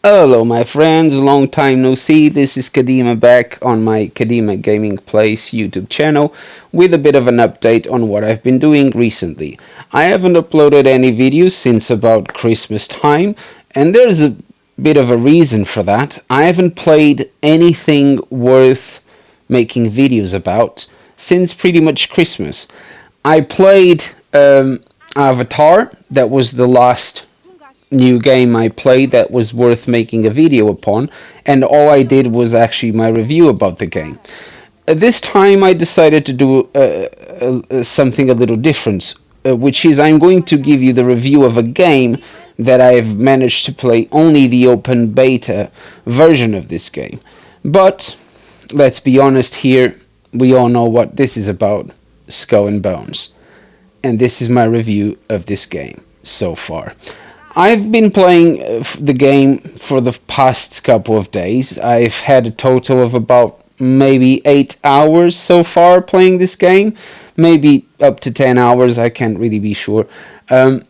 Hello, my friends. Long time no see. This is Kadima back on my Kadima Gaming Place YouTube channel with a bit of an update on what I've been doing recently. I haven't uploaded any videos since about Christmas time, and there's a bit of a reason for that. I haven't played anything worth making videos about since pretty much Christmas. I played Avatar, that was the last new game I played that was worth making a video upon, and all I did was actually my review about the game. This time I decided to do something a little different, which is I'm going to give you the review of a game that I've managed to play only the open beta version of this game. But let's be honest here, we all know what this is about, Skull and Bones. And this is my review of this game so far. I've been playing the game for the past couple of days. I've had a total of about maybe 8 hours so far playing this game, maybe up to 10 hours, I can't really be sure. And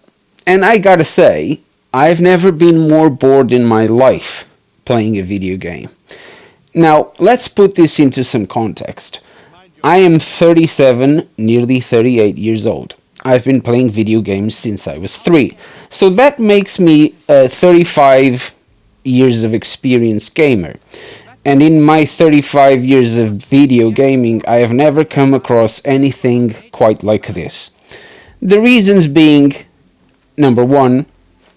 I gotta say, I've never been more bored in my life playing a video game. Now, let's put this into some context. I am 37, nearly 38 years old. I've been playing video games since I was 3. So that makes me a 35 years of experience gamer. And in my 35 years of video gaming, I have never come across anything quite like this. The reasons being, number one,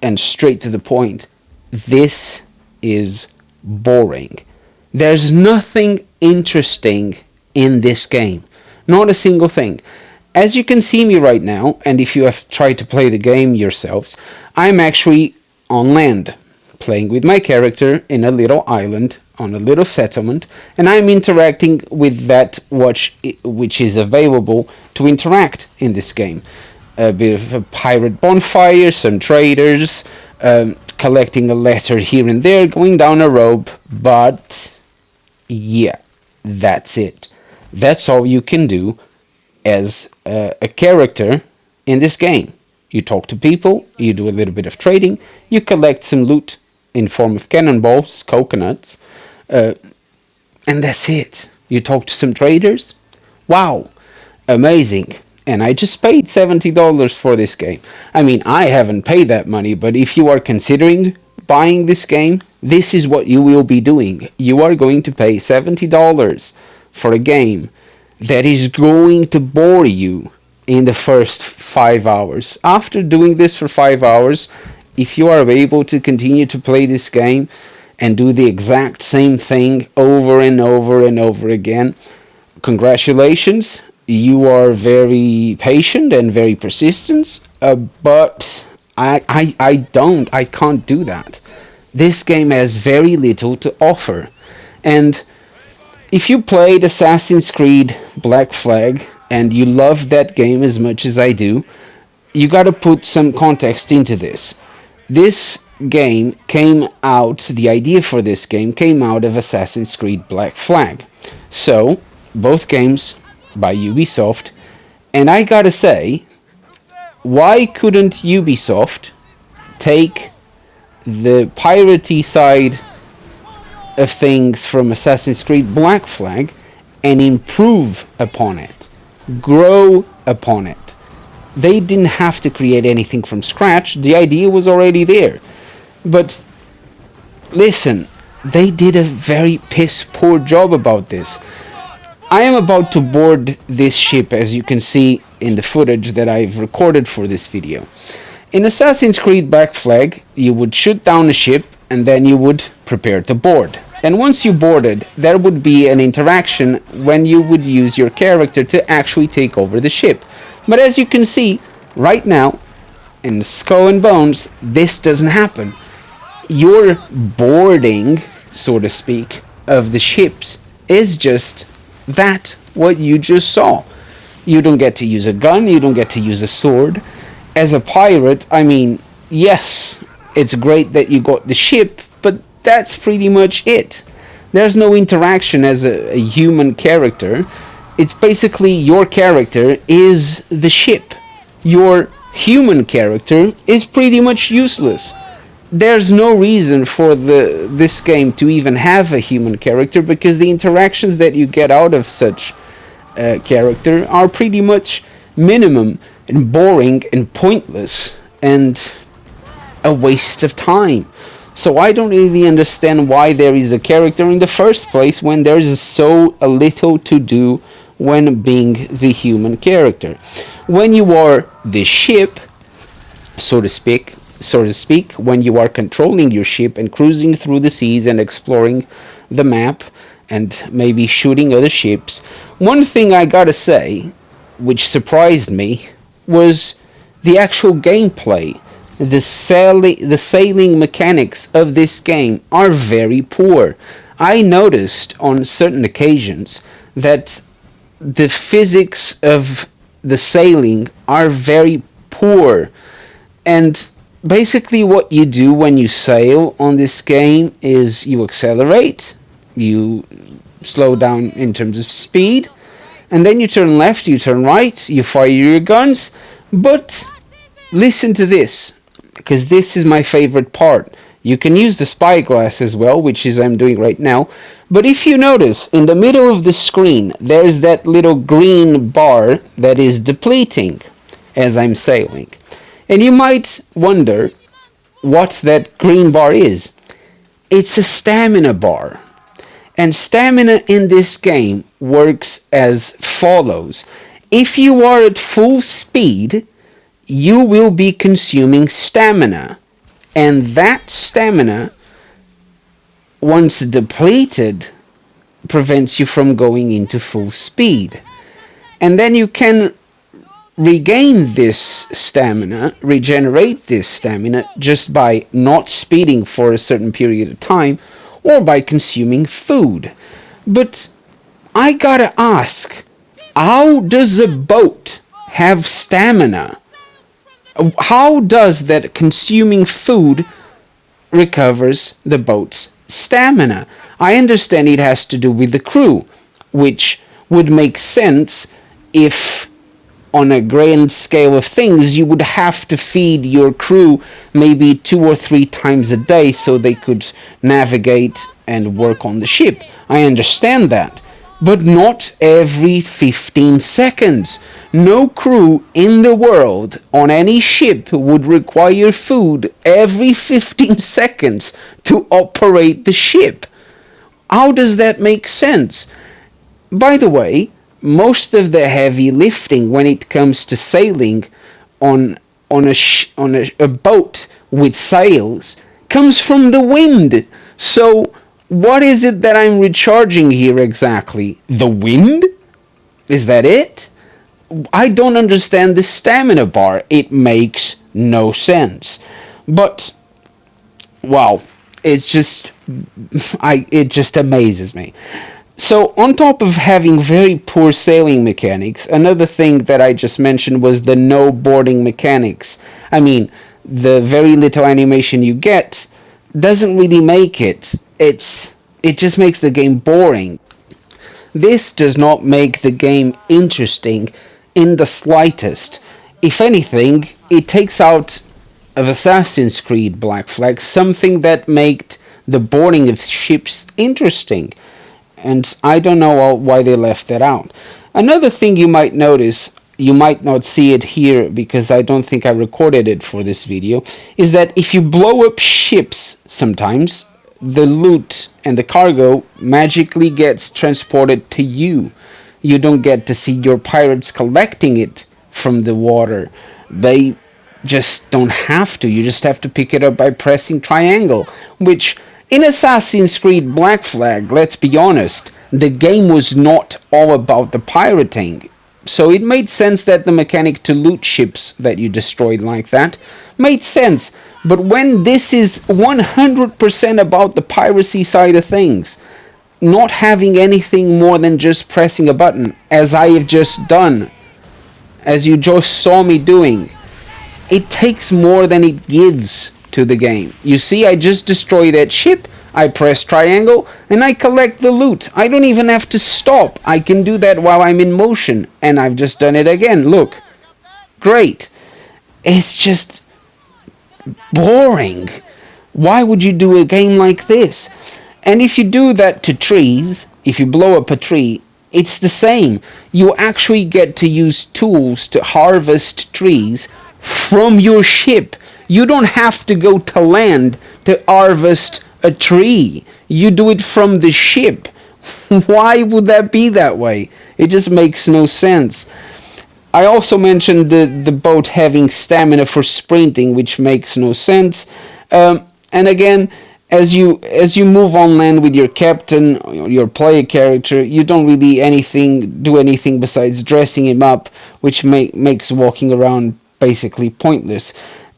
and straight to the point, this is boring. There's nothing interesting in this game. Not a single thing. As you can see me right now, and if you have tried to play the game yourselves, I'm actually on land, playing with my character in a little island, on a little settlement, and I'm interacting with that which is available to interact in this game. A bit of a pirate bonfire, some traders, collecting a letter here and there, going down a rope, but yeah, that's it. That's all you can do as a character in this game. You talk to people, you do a little bit of trading, you collect some loot in form of cannonballs, coconuts, and that's it. You talk to some traders. Wow, amazing. And I just paid $70 for this game. I mean, I haven't paid that money, but if you are considering buying this game, this is what you will be doing. You are going to pay $70 for a game that is going to bore you in the first 5 hours. After doing this for 5 hours, if you are able to continue to play this game and do the exact same thing over and over and over again, congratulations, you are very patient and very persistent, but I can't do that. This game has very little to offer. And if you played Assassin's Creed Black Flag and you love that game as much as I do, you gotta put some context into this. This game came out, the idea for this game came out of Assassin's Creed Black Flag. So, both games by Ubisoft, and I gotta say, why couldn't Ubisoft take the piratey side of things from Assassin's Creed Black Flag and improve upon it, grow upon it? They didn't have to create anything from scratch, the idea was already there. But listen, they did a very piss poor job about this. I am about to board this ship, as you can see in the footage that I've recorded for this video. In Assassin's Creed Black Flag, you would shoot down a ship and then you would prepare to board. And once you boarded, there would be an interaction when you would use your character to actually take over the ship. But as you can see, right now, in Skull and Bones, this doesn't happen. Your boarding, so to speak, of the ships is just that, what you just saw. You don't get to use a gun, you don't get to use a sword. As a pirate, I mean, yes, it's great that you got the ship, but that's pretty much it. There's no interaction as a human character. It's basically your character is the ship. Your human character is pretty much useless. there's no reason for this game to even have a human character, because the interactions that you get out of such character are pretty much minimum and boring and pointless and a waste of time. So I don't really understand why there is a character in the first place when there is so a little to do when being the human character. When you are the ship, so to speak, when you are controlling your ship and cruising through the seas and exploring the map and maybe shooting other ships, one thing I gotta say, which surprised me, was the actual gameplay. The sailing mechanics of this game are very poor. I noticed on certain occasions that the physics of the sailing are very poor. And basically, what you do when you sail on this game is you accelerate, you slow down in terms of speed, and then you turn left, you turn right, you fire your guns. But listen to this, because this is my favorite part. You can use the spyglass as well, which is I'm doing right now. But if you notice, in the middle of the screen, there's that little green bar that is depleting as I'm sailing. And you might wonder what that green bar is. It's a stamina bar. And stamina in this game works as follows. If you are at full speed, you will be consuming stamina. And that stamina, once depleted, prevents you from going into full speed. And then you can regain this stamina, regenerate this stamina, just by not speeding for a certain period of time, or by consuming food. But I gotta ask, how does a boat have stamina? How does that consuming food recovers the boat's stamina? I understand it has to do with the crew, which would make sense if on a grand scale of things you would have to feed your crew maybe 2 or 3 times a day so they could navigate and work on the ship. I understand that. But not every 15 seconds. No crew in the world on any ship would require food every 15 seconds to operate the ship. How does that make sense? By the way, most of the heavy lifting when it comes to sailing on a boat with sails comes from the wind. So what is it that I'm recharging here exactly? The wind? Is that it? I don't understand the stamina bar. It makes no sense. But wow, it just amazes me. So on top of having very poor sailing mechanics, another thing that I just mentioned was the no boarding mechanics. I mean, the very little animation you get doesn't really make it. It just makes the game boring. This does not make the game interesting in the slightest. If anything, it takes out of Assassin's Creed Black Flag something that made the boarding of ships interesting. And I don't know why they left that out. Another thing you might notice, you might not see it here because I don't think I recorded it for this video, is that if you blow up ships sometimes, the loot and the cargo magically gets transported to you. You don't get to see your pirates collecting it from the water. They just don't have to. You just have to pick it up by pressing triangle, which in Assassin's Creed Black Flag, let's be honest, the game was not all about the pirating. So it made sense that the mechanic to loot ships that you destroyed like that made sense. But when this is 100% about the piracy side of things, not having anything more than just pressing a button, as I have just done, as you just saw me doing, it takes more than it gives to the game. You see, I just destroy that ship, I press triangle, and I collect the loot. I don't even have to stop. I can do that while I'm in motion, and I've just done it again. Look. Great. It's just boring. Why would you do a game like this? And if you do that to trees, if you blow up a tree, it's the same. You actually get to use tools to harvest trees from your ship. You don't have to go to land to harvest a tree. You do it from the ship. Why would that be that way? It just makes no sense. I also mentioned the boat having stamina for sprinting, which makes no sense. And again, as you move on land with your captain, your player character, you don't really do anything besides dressing him up, which makes walking around basically pointless.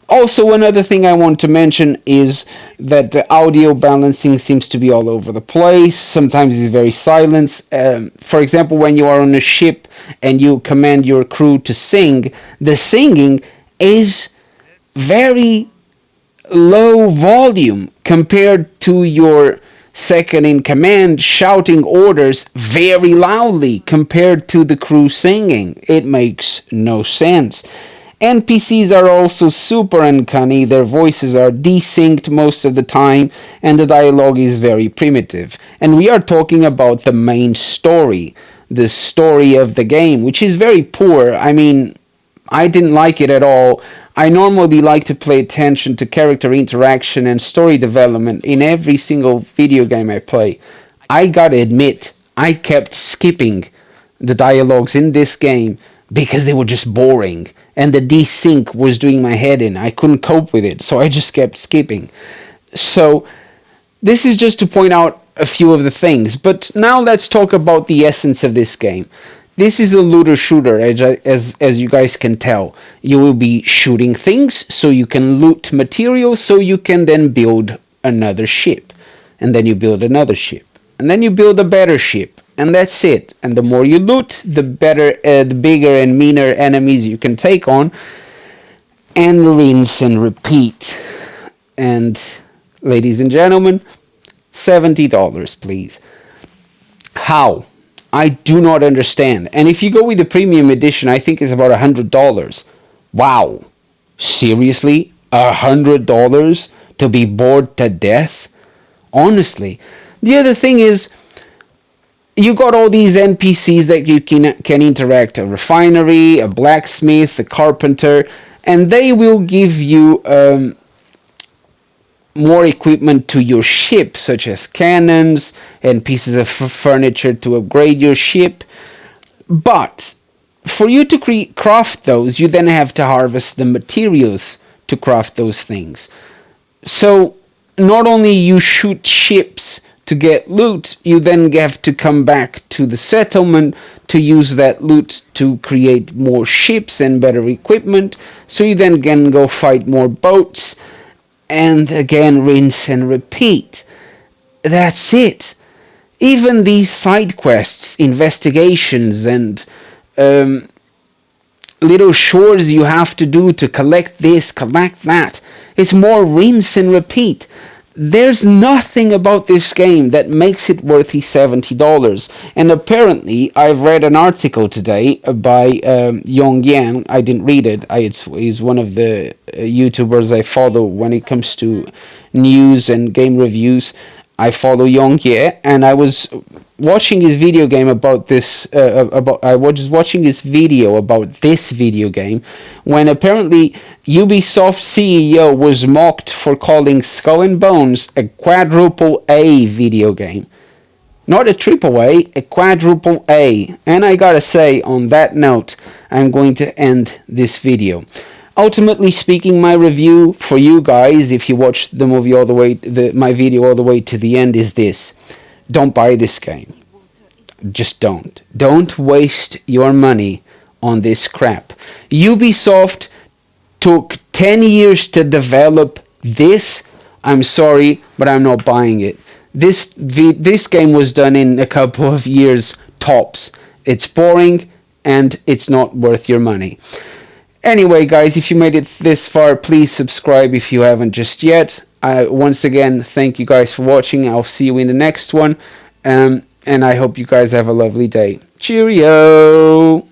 Also, another thing I want to mention is that the audio balancing seems to be all over the place. Sometimes it's very silent. For example, when you are on a ship and you command your crew to sing, the singing is very low volume compared to your second in command shouting orders very loudly compared to the crew singing. It makes no sense. NPCs are also super uncanny, their voices are desynced most of the time, and the dialogue is very primitive. And we are talking about the main story, the story of the game, which is very poor. I mean, I didn't like it at all. I normally like to pay attention to character interaction and story development in every single video game I play. I gotta admit, I kept skipping the dialogues in this game because they were just boring and the desync was doing my head in. I couldn't cope with it, so I just kept skipping. So this is just to point out a few of the things, but now let's talk about the essence of this game. This is a looter shooter, as you guys can tell. You will be shooting things so you can loot materials so you can then build another ship. And then you build another ship. And then you build a better ship. And that's it. And the more you loot, the better, the bigger and meaner enemies you can take on. And rinse and repeat. And ladies and gentlemen, $70, please. How? I do not understand. And if you go with the premium edition, I think it's about $100. Wow. Seriously? $100 to be bored to death? Honestly. The other thing is, you got all these NPCs that you can interact, a refinery, a blacksmith, a carpenter, and they will give you more equipment to your ship, such as cannons and pieces of furniture to upgrade your ship. But for you to craft those, you then have to harvest the materials to craft those things. So not only you shoot ships to get loot, you then have to come back to the settlement to use that loot to create more ships and better equipment. So you then can go fight more boats, and again rinse and repeat. That's it. Even these side quests, investigations, and little chores you have to do to collect this, collect that, it's more rinse and repeat. There's nothing about this game that makes it worth his $70. And apparently, I've read an article today by Yong Yan. I didn't read it. He's one of the YouTubers I follow when it comes to news and game reviews. I follow Yong Ye, and I was watching his video game about this. I was watching his video about this video game when apparently Ubisoft CEO was mocked for calling Skull and Bones a quadruple A video game. Not a triple A, a quadruple A. And I gotta say, on that note, I'm going to end this video. Ultimately speaking, my review for you guys, if you watched the movie all the way, my video all the way to the end, is this: don't buy this game. Just don't. Don't waste your money on this crap. Ubisoft took 10 years to develop this. I'm sorry, but I'm not buying it. This game was done in a couple of years tops. It's boring and it's not worth your money. Anyway, guys, if you made it this far, please subscribe if you haven't just yet. Once again, thank you guys for watching. I'll see you in the next one. And I hope you guys have a lovely day. Cheerio!